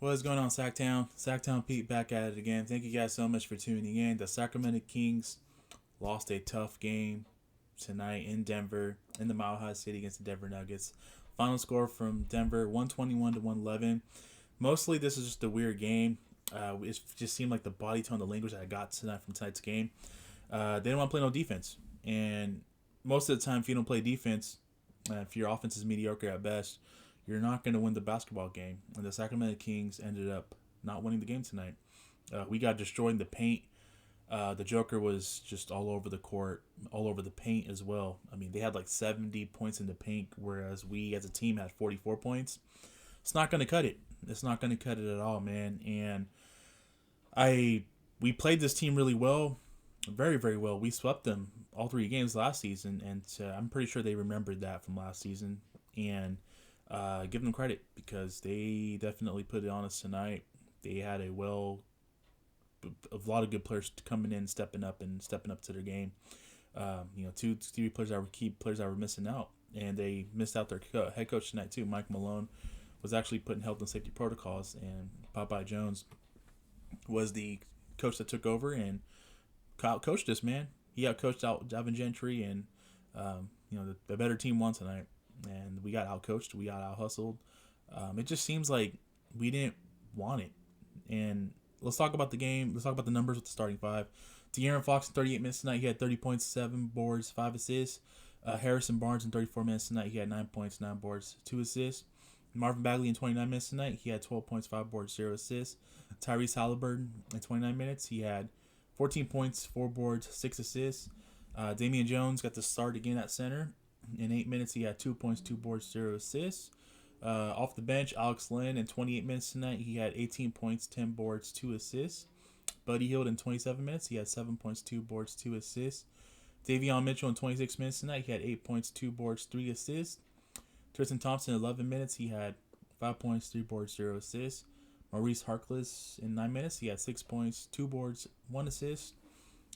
What's going on, Sacktown? Sacktown Pete back at it again. Thank you guys so much for tuning in. The Sacramento Kings lost a tough game tonight in Denver, in the Mile High City against the Denver Nuggets. Final score from Denver 121 to 111. Mostly, this is just a weird game. It just seemed like the body tone, the language that I got tonight from tonight's game. They didn't want to play no defense. And most of the time, if you don't play defense, if your offense is mediocre at best, you're not going to win the basketball game. And the Sacramento Kings ended up not winning the game tonight. We got destroyed in the paint. The Joker was just all over the court, all over the paint as well. I mean, they had like 70 points in the paint, whereas we as a team had 44 points. It's not going to cut it. It's not going to cut it at all, man. And we played this team really well, very, very well. We swept them all three games last season, and I'm pretty sure they remembered that from last season. And give them credit because they definitely put it on us tonight. They had a lot of good players coming in, stepping up to their game. Two, three players that were key players that were missing out, and they missed out their head coach tonight too. Mike Malone was actually put in health and safety protocols, and Popeye Jones was the coach that took over and coached us. Man, he outcoached out Davin Gentry, and the better team won tonight, and we got outcoached, we got out hustled. It just seems like we didn't want it, and let's talk about the game. Let's talk about the numbers with the starting five. De'Aaron Fox in 38 minutes tonight, he had 30 points, 7 boards, 5 assists. Harrison Barnes in 34 minutes tonight, he had 9 points, 9 boards, 2 assists. Marvin Bagley in 29 minutes tonight, he had 12 points, 5 boards, 0 assists. Tyrese Halliburton in 29 minutes, he had 14 points, 4 boards, 6 assists. Damian Jones got the start again at center. In 8 minutes, he had 2 points, 2 boards, 0 assists. Off the bench, Alex Len in 28 minutes tonight, he had 18 points, 10 boards, 2 assists. Buddy Hield in 27 minutes, he had 7 points, 2 boards, 2 assists. Davion Mitchell in 26 minutes tonight, he had 8 points, 2 boards, 3 assists. Tristan Thompson in 11 minutes, he had 5 points, 3 boards, 0 assists. Maurice Harkless in 9 minutes, he had 6 points, 2 boards, 1 assist.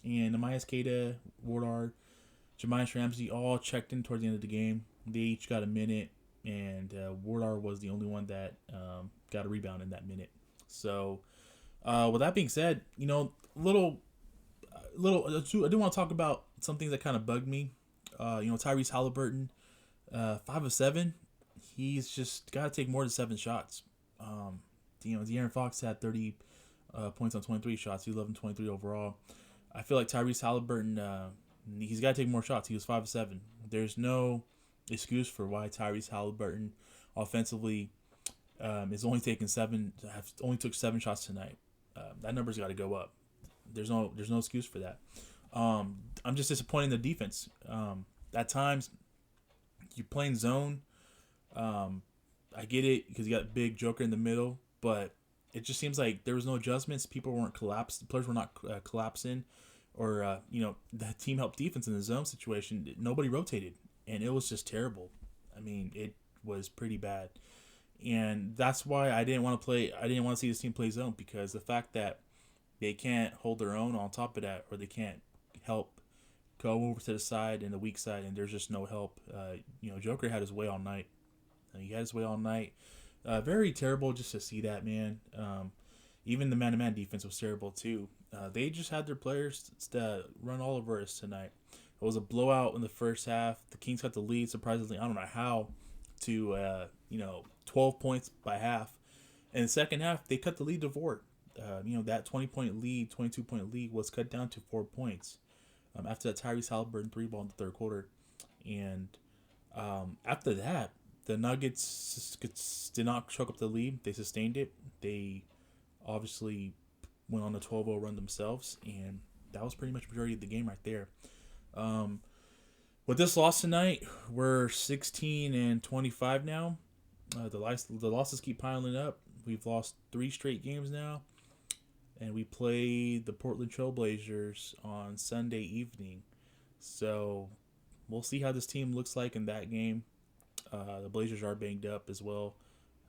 And Amias Queta, Wardard, Jemias Ramsey all checked in towards the end of the game. They each got a minute, and Wardard was the only one that got a rebound in that minute. So, with that being said, I do want to talk about some things that kind of bugged me. Tyrese Halliburton, 5 of 7. He's just got to take more than 7 shots. De'Aaron Fox had 30 points on 23 shots. He was 11-23 overall. I feel like Tyrese Halliburton, he's got to take more shots. He was 5 of 7. There's no excuse for why Tyrese Halliburton offensively is only only took 7 shots tonight. That number's got to go up. There's no excuse for that. I'm just disappointed in the defense. At times, you're playing zone. I get it because you got a big Joker in the middle, but it just seems like there was no adjustments. People weren't collapsed. The players were not collapsing, or the team helped defense in the zone situation. Nobody rotated, and it was just terrible. I mean, it was pretty bad, and that's why I didn't want to play. I didn't want to see this team play zone because the fact that they can't hold their own on top of that, or they can't help go over to the side and the weak side, and there's just no help. Joker had his way all night. He had his way all night. Very terrible just to see that, man. Even the man-to-man defense was terrible too. They just had their players run all over us tonight. It was a blowout in the first half. The Kings got the lead surprisingly. I don't know how to 12 points by half. In the second half, they cut the lead to 4. That 20-point lead, 22-point lead was cut down to 4 points. After that Tyrese Halliburton 3-ball in the third quarter. And after that, the Nuggets did not choke up the lead. They sustained it. They obviously went on a 12-0 run themselves, and that was pretty much the majority of the game right there. With this loss tonight, we're 16-25 now. The losses keep piling up. We've lost 3 straight games now, and we play the Portland Trailblazers on Sunday evening. So we'll see how this team looks like in that game. The Blazers are banged up as well.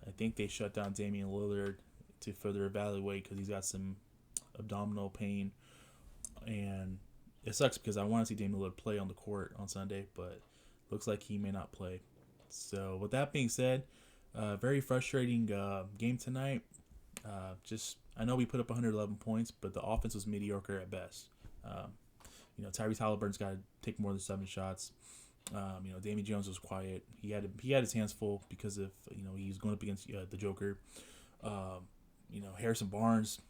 I think they shut down Damian Lillard to further evaluate because he's got some abdominal pain. And it sucks because I want to see Damian Lillard play on the court on Sunday, but looks like he may not play. So with that being said, very frustrating game tonight. Just I know we put up 111 points, but the offense was mediocre at best. Um, Tyrese Halliburton's got to take more than 7 shots. Damian Jones was quiet. He had his hands full because of he's going up against the Joker. Um, Harrison Barnes,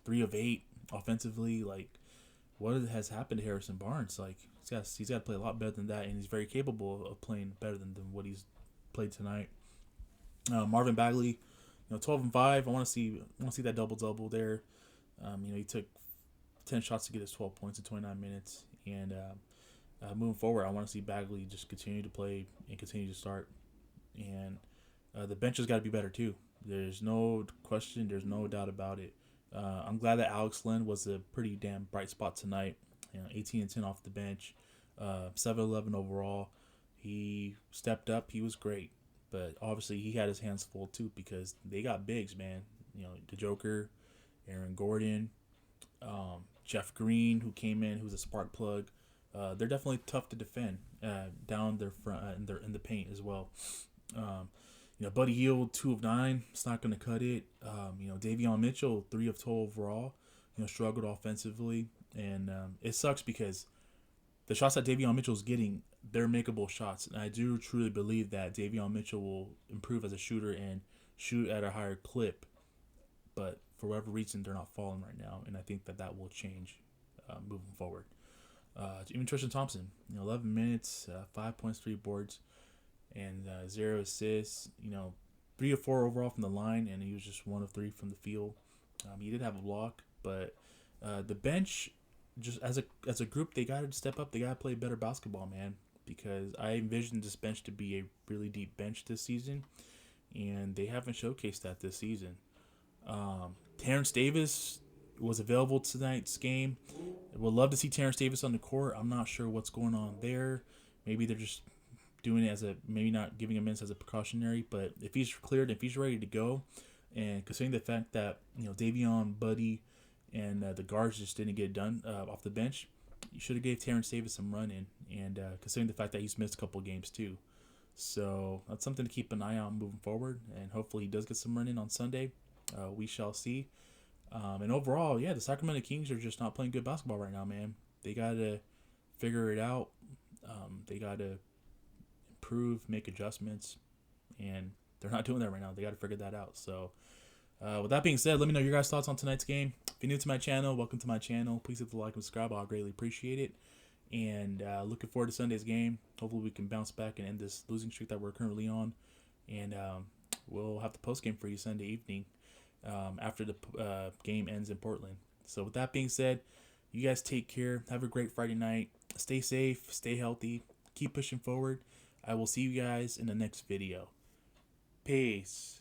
3 of 8 offensively. Like, what has happened to Harrison Barnes? Like, he's got to play a lot better than that, and he's very capable of playing better than what he's played tonight. Marvin Bagley, 12 and 5. I want to see that double double there. He took 10 shots to get his 12 points in 29 minutes, and moving forward, I want to see Bagley just continue to play and continue to start, and the bench has got to be better too. There's no question. There's no doubt about it. I'm glad that Alex Len was a pretty damn bright spot tonight. 18 and 10 off the bench, 7-11 overall. He stepped up. He was great. But obviously he had his hands full too because they got bigs, man. The Joker, Aaron Gordon, Jeff Green, who came in, who's a spark plug. They're definitely tough to defend down their front in the paint as well. Buddy Hield, 2 of 9. It's not going to cut it. Davion Mitchell, 3 of 12 overall. Struggled offensively, and it sucks because the shots that Davion Mitchell's getting, they're makeable shots. And I do truly believe that Davion Mitchell will improve as a shooter and shoot at a higher clip. But for whatever reason, they're not falling right now. And I think that will change moving forward. Even Tristan Thompson, 11 minutes, 5 points, 3 boards, and 0 assists. 3 of 4 overall from the line, and he was just 1 of 3 from the field. He did have a block, but the bench, just as a group, they got to step up. They got to play better basketball, man, because I envisioned this bench to be a really deep bench this season, and they haven't showcased that this season. Terrence Davis was available tonight's game. Would love to see Terrence Davis on the court. I'm not sure what's going on there. Maybe they're just doing it maybe not giving him minutes as a precautionary, but if he's cleared, if he's ready to go, and considering the fact that Davion, Buddy, and the guards just didn't get it done off the bench, you should have gave Terrence Davis some run in, and considering the fact that he's missed a couple games too. So that's something to keep an eye on moving forward, and hopefully he does get some run in on Sunday. We shall see. And overall, the Sacramento Kings are just not playing good basketball right now, man. They got to figure it out. They got to improve, make adjustments, and they're not doing that right now. They got to figure that out. So with that being said, let me know your guys' thoughts on tonight's game. If you're new to my channel, welcome to my channel. Please hit the like and subscribe. I'll greatly appreciate it. And looking forward to Sunday's game. Hopefully we can bounce back and end this losing streak that we're currently on. And we'll have the post game for you Sunday evening after the game ends in Portland. So with that being said, you guys take care. Have a great Friday night. Stay safe. Stay healthy. Keep pushing forward. I will see you guys in the next video. Peace.